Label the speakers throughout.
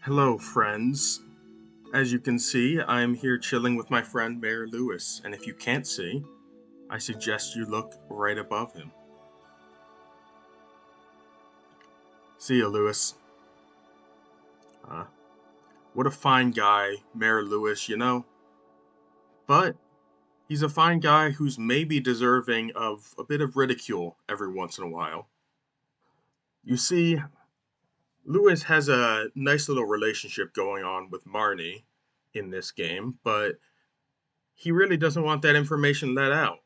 Speaker 1: Hello, friends. As you can see, I am here chilling with my friend Mayor Lewis, and if you can't see, I suggest you look right above him. See ya, Lewis. Uh, what a fine guy, Mayor Lewis, you know? But he's a fine guy who's maybe deserving of a bit of ridicule every once in a while. You see, Lewis has a nice little relationship going on with Marnie in this game, but he really doesn't want that information let out.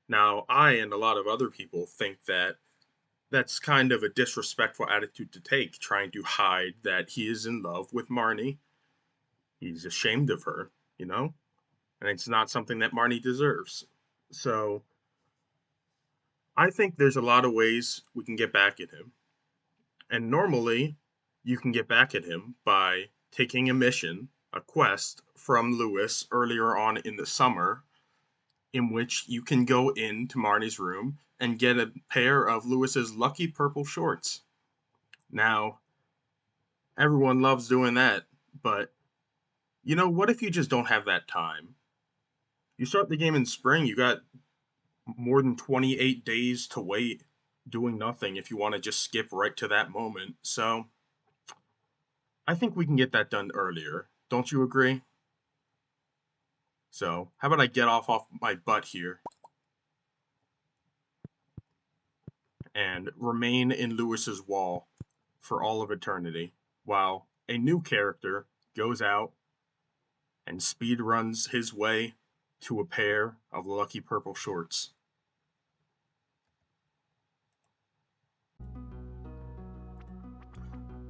Speaker 1: Now, I and a lot of other people think that that's kind of a disrespectful attitude to take, trying to hide that he is in love with Marnie. He's ashamed of her, you know? And it's not something that Marnie deserves. So, I think there's a lot of ways we can get back at him. And normally, you can get back at him by taking a mission, a quest from Lewis earlier on in the summer, in which you can go into Marnie's room and get a pair of Lewis's lucky purple shorts. Now, everyone loves doing that, but what if you just don't have that time? You start the game in spring, you got more than 28 days to wait doing nothing if you want to just skip right to that moment. So, I think we can get that done earlier. Don't you agree? So, how about I get off my butt here and remain in Lewis's wall for all of eternity while a new character goes out and speed runs his way to a pair of lucky purple shorts.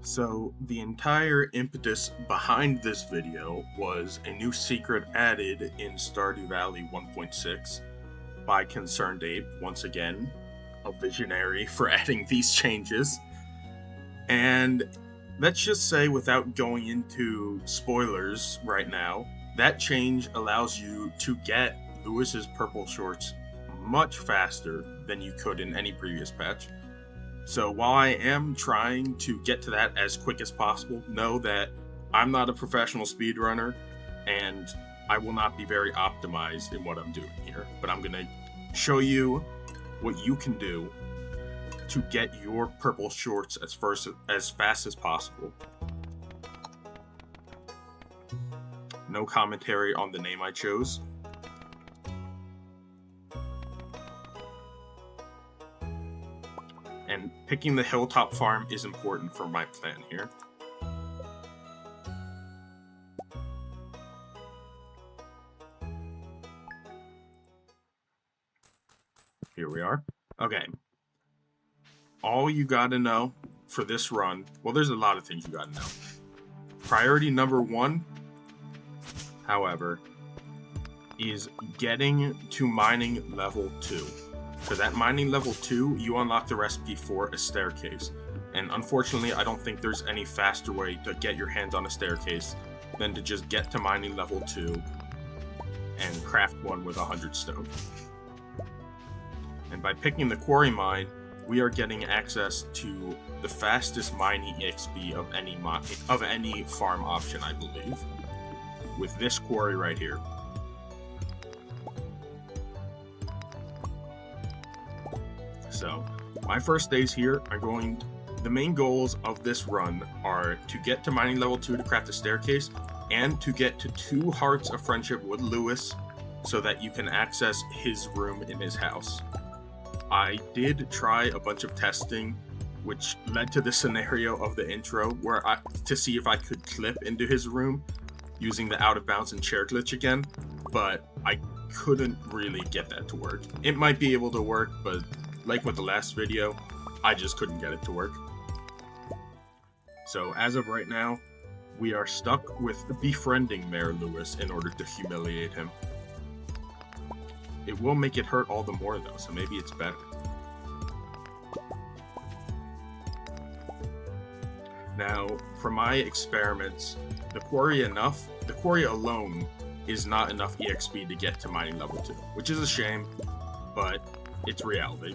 Speaker 1: So, the entire impetus behind this video was a new secret added in Stardew Valley 1.6 by Concerned Ape, once again, a visionary for adding these changes. And let's just say, without going into spoilers right now, that change allows you to get Lewis's purple shorts much faster than you could in any previous patch. So while I am trying to get to that as quick as possible, know that I'm not a professional speedrunner, and I will not be very optimized in what I'm doing here. But I'm going to show you what you can do to get your purple shorts as fast as possible. No commentary on the name I chose. And picking the hilltop farm is important for my plan here. Here we are. Okay. All you gotta know for this run, well, there's a lot of things you gotta know. Priority number 1, however, is getting to mining level 2. For that mining level 2, you unlock the recipe for a staircase. And unfortunately, I don't think there's any faster way to get your hands on a staircase than to just get to mining level 2 and craft one with 100 stone. And by picking the quarry mine, we are getting access to the fastest mining EXP of any farm option, I believe, with this quarry right here. So, my first days here are the main goals of this run are to get to mining level 2 to craft a staircase, and to get to 2 hearts of friendship with Lewis so that you can access his room in his house. I did try a bunch of testing, which led to the scenario of the intro, to see if I could clip into his room using the out of bounds and chair glitch again, but I couldn't really get that to work. It might be able to work, but like with the last video, I just couldn't get it to work. So as of right now, we are stuck with befriending Mayor Lewis in order to humiliate him. It will make it hurt all the more though, so maybe it's better. Now, from my experiments, the quarry alone is not enough EXP to get to mining level 2, which is a shame, but it's reality.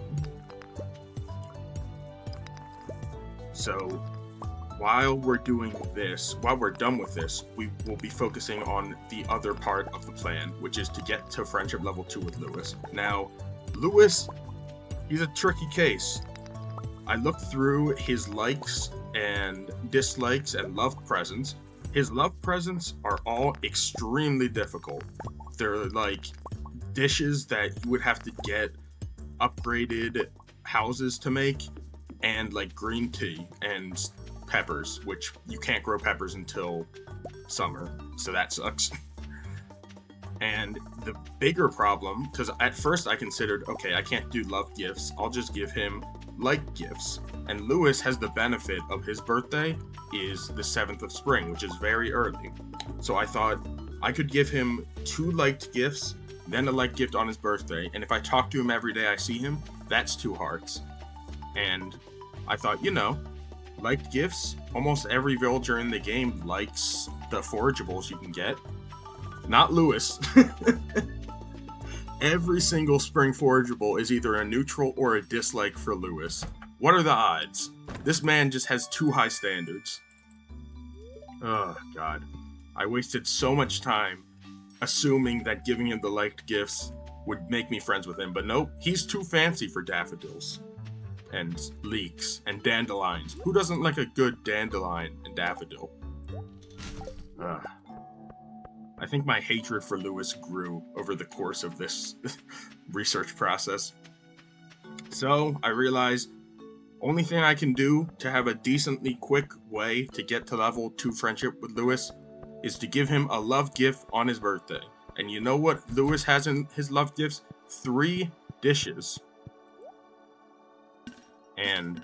Speaker 1: So, while we're done with this, we will be focusing on the other part of the plan, which is to get to friendship level 2 with Lewis. Now, Lewis, he's a tricky case. I looked through his likes and dislikes and love presents. His love presents are all extremely difficult. They're like dishes that you would have to get upgraded houses to make, and like green tea and peppers, which you can't grow peppers until summer, so that sucks. And the bigger problem, because at first I considered, okay, I can't do love gifts, I'll just give him like gifts. And Lewis has the benefit of his birthday is the 7th of spring, which is very early. So I thought I could give him 2 liked gifts, then a liked gift on his birthday, and if I talk to him every day I see him, that's 2 hearts. And I thought, liked gifts, almost every villager in the game likes the forageables you can get. Not Lewis. Every single spring forageable is either a neutral or a dislike for Lewis. What are the odds? This man just has too high standards. Oh, God. I wasted so much time assuming that giving him the liked gifts would make me friends with him, but nope, he's too fancy for daffodils and leeks and dandelions. Who doesn't like a good dandelion and daffodil? I think my hatred for Lewis grew over the course of this research process. So I realized only thing I can do to have a decently quick way to get to level 2 friendship with Lewis is to give him a love gift on his birthday. And you know what Lewis has in his love gifts? 3 dishes. And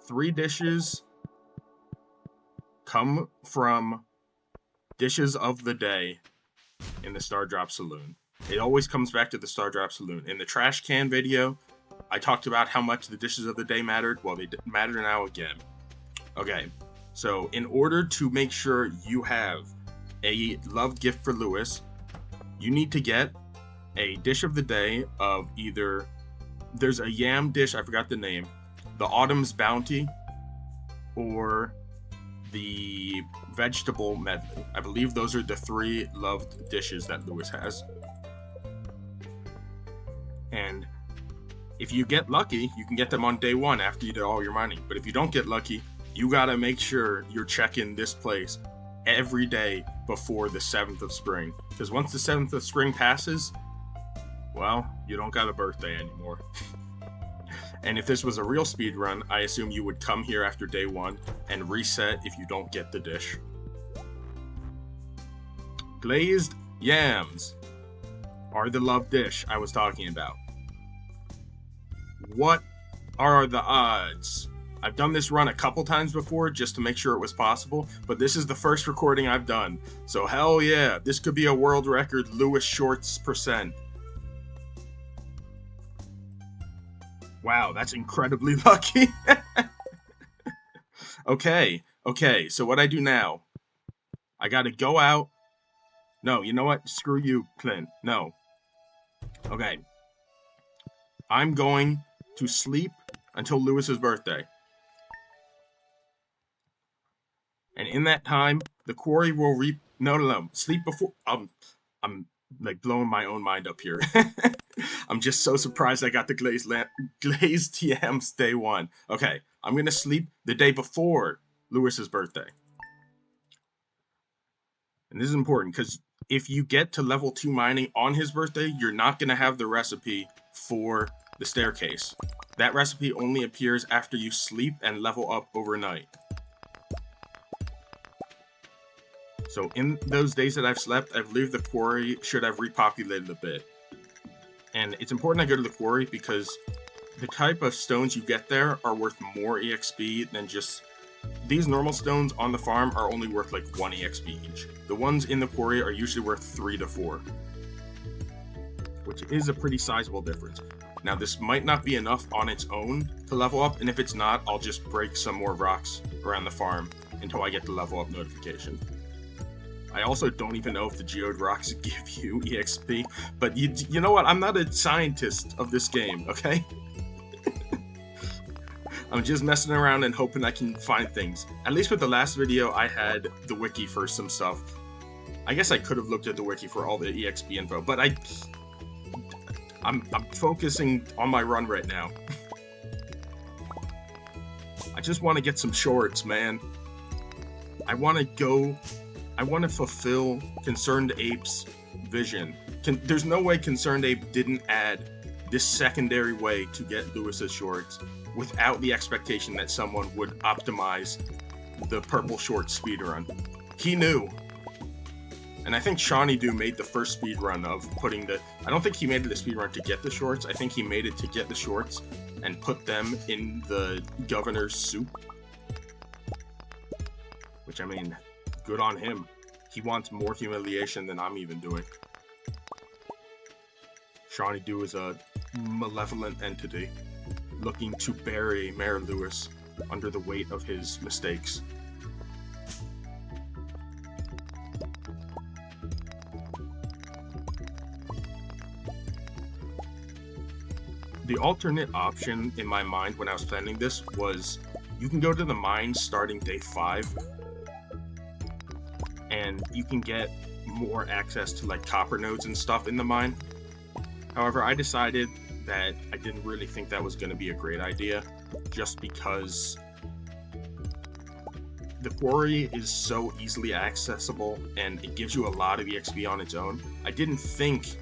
Speaker 1: 3 dishes come from dishes of the day in the Star Drop Saloon. It always comes back to the Star Drop Saloon. In the trash can video, I talked about how much the dishes of the day mattered. Well, they matter now again. Okay, so in order to make sure you have a love gift for Lewis, you need to get a dish of the day of either, there's a yam dish, I forgot the name, the Autumn's Bounty, or the vegetable medley. I believe those are the 3 loved dishes that Lewis has. And if you get lucky, you can get them on day 1 after you did all your mining. But if you don't get lucky, you gotta make sure you're checking this place every day before the 7th of spring. Because once the 7th of spring passes, well, you don't got a birthday anymore. And if this was a real speed run, I assume you would come here after day 1 and reset if you don't get the dish. Glazed yams are the love dish I was talking about. What are the odds? I've done this run a couple times before just to make sure it was possible, but this is the first recording I've done. So hell yeah, this could be a world record Lewis Shorts %. Wow, that's incredibly lucky. Okay, so what I do now, I gotta go out. No, you know what? Screw you, Clint. No. Okay. I'm going to sleep until Lewis's birthday. And in that time, the quarry will No. Sleep before... I'm like blowing my own mind up here. I'm just so surprised I got the glazed yams day 1. Okay, I'm gonna sleep the day before Lewis's birthday. And this is important because if you get to level 2 mining on his birthday, you're not gonna have the recipe for the staircase. That recipe only appears after you sleep and level up overnight. So in those days that I've slept, I believe the quarry should have repopulated a bit. And it's important I go to the quarry because the type of stones you get there are worth more EXP than just... These normal stones on the farm are only worth like 1 EXP each. The ones in the quarry are usually worth 3 to 4. Which is a pretty sizable difference. Now this might not be enough on its own to level up, and if it's not, I'll just break some more rocks around the farm until I get the level up notification. I also don't even know if the geode rocks give you EXP, but you know what? I'm not a scientist of this game, okay? I'm just messing around and hoping I can find things. At least with the last video, I had the wiki for some stuff. I guess I could have looked at the wiki for all the EXP info, but I'm focusing on my run right now. I just want to get some shorts, man. I want to fulfill Concerned Ape's vision. There's no way Concerned Ape didn't add this secondary way to get Lewis's shorts without the expectation that someone would optimize the purple shorts speedrun. He knew. And I think Seanie Dew made the first speedrun of putting the... I don't think he made it a speedrun to get the shorts. I think he made it to get the shorts and put them in the governor's soup. Which, I mean, good on him. He wants more humiliation than I'm even doing. Seanie Dew is a malevolent entity looking to bury Mayor Lewis under the weight of his mistakes. The alternate option in my mind when I was planning this was you can go to the mine starting day 5 and you can get more access to like copper nodes and stuff in the mine. However, I decided that I didn't really think that was going to be a great idea, just because the quarry is so easily accessible and it gives you a lot of EXP on its own. I didn't think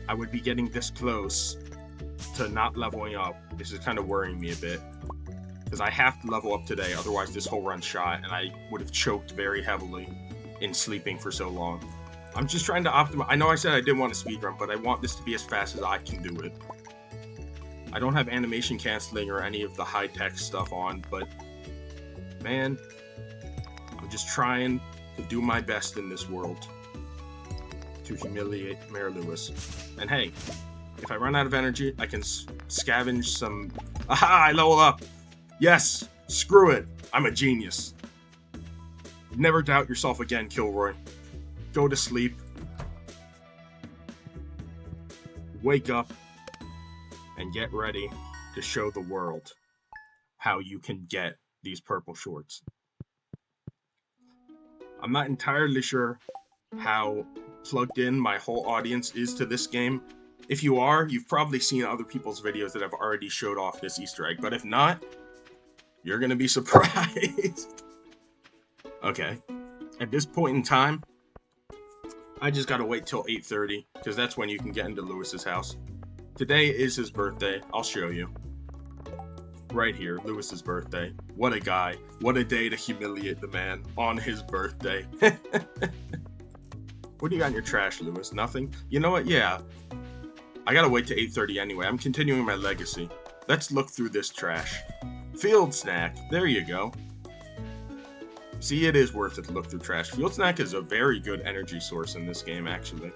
Speaker 1: I would be getting this close to not leveling up. This is kind of worrying me a bit, because I have to level up today, otherwise this whole run's shot, and I would have choked very heavily in sleeping for so long. I'm just trying to optimize. I know I said I didn't want to speedrun, but I want this to be as fast as I can do it. I don't have animation canceling or any of the high-tech stuff on, but man, I'm just trying to do my best in this world to humiliate Mayor Lewis. And hey, if I run out of energy, I can scavenge some... Aha! I level up! Yes! Screw it! I'm a genius. Never doubt yourself again, Kilroy. Go to sleep. Wake up. And get ready to show the world how you can get these purple shorts. I'm not entirely sure how plugged in my whole audience is to this game. If you are, you've probably seen other people's videos that have already showed off this Easter egg, but if not, you're gonna be surprised. Okay, at this point in time, I just gotta wait till 8:30, because that's when you can get into Lewis's house. Today is his birthday. I'll show you. Right here, Lewis's birthday. What a guy. What a day to humiliate the man on his birthday. What do you got in your trash, Lewis? Nothing? You know what? Yeah. I gotta wait to 8:30 anyway. I'm continuing my legacy. Let's look through this trash. Field snack. There you go. See, it is worth it to look through trash. Field snack is a very good energy source in this game, actually.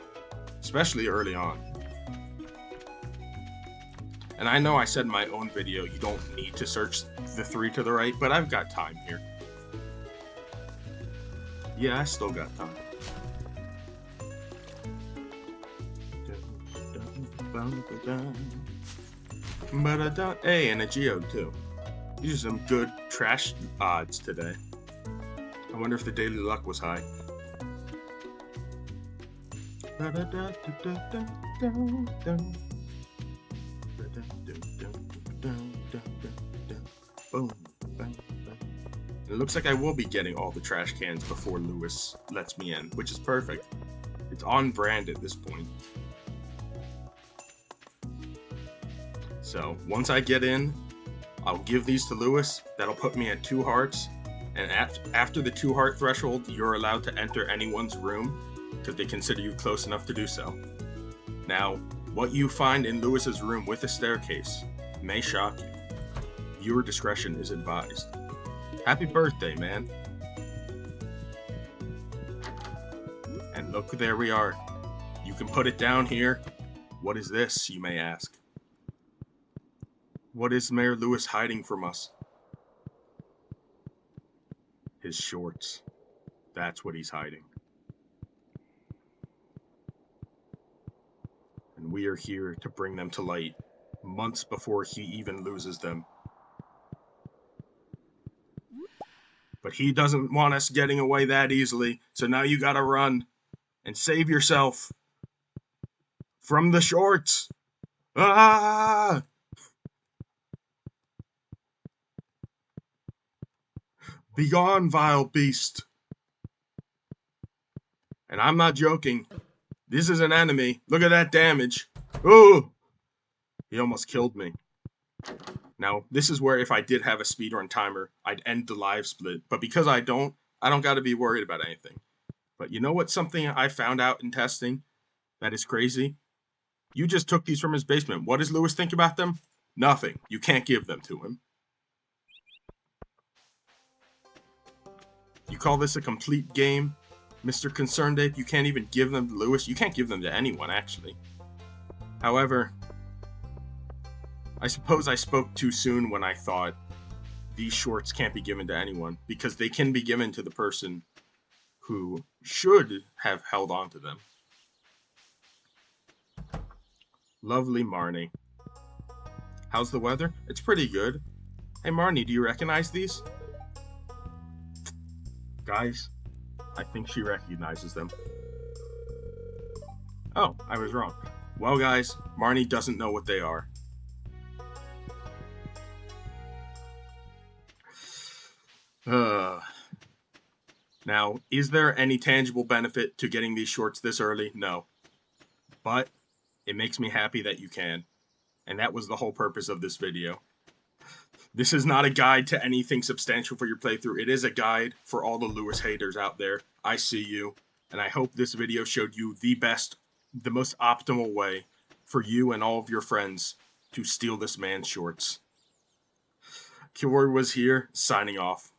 Speaker 1: Especially early on. And I know I said in my own video, you don't need to search the 3 to the right, but I've got time here. Yeah, I still got time. Hey, and a geode too. These are some good trash odds today. I wonder if the daily luck was high. Boom. It looks like I will be getting all the trash cans before Lewis lets me in, which is perfect. It's on brand at this point. So, once I get in, I'll give these to Lewis. That'll put me at 2 hearts. And after the 2 heart threshold, you're allowed to enter anyone's room, because they consider you close enough to do so. Now, what you find in Lewis's room with a staircase may shock you. Viewer discretion is advised. Happy birthday, man. And look, there we are. You can put it down here. What is this, you may ask? What is Mayor Lewis hiding from us? His shorts. That's what he's hiding. And we are here to bring them to light, months before he even loses them. But he doesn't want us getting away that easily, so now you gotta run and save yourself from the shorts. Ah! Begone, vile beast. And I'm not joking. This is an enemy. Look at that damage. Oh! He almost killed me. Now, this is where if I did have a speedrun timer, I'd end the live split. But because I don't gotta be worried about anything. But you know what? Something I found out in testing that is crazy? You just took these from his basement. What does Lewis think about them? Nothing. You can't give them to him. You call this a complete game, Mr. Concerned Ape? You can't even give them to Lewis? You can't give them to anyone, actually. However, I suppose I spoke too soon when I thought these shorts can't be given to anyone, because they can be given to the person who should have held on to them. Lovely Marnie. How's the weather? It's pretty good. Hey Marnie, do you recognize these? Guys, I think she recognizes them. Oh, I was wrong. Well guys, Marnie doesn't know what they are. Now, is there any tangible benefit to getting these shorts this early? No. But it makes me happy that you can. And that was the whole purpose of this video. This is not a guide to anything substantial for your playthrough. It is a guide for all the Lewis haters out there. I see you. And I hope this video showed you the most optimal way for you and all of your friends to steal this man's shorts. Kiori was here, signing off.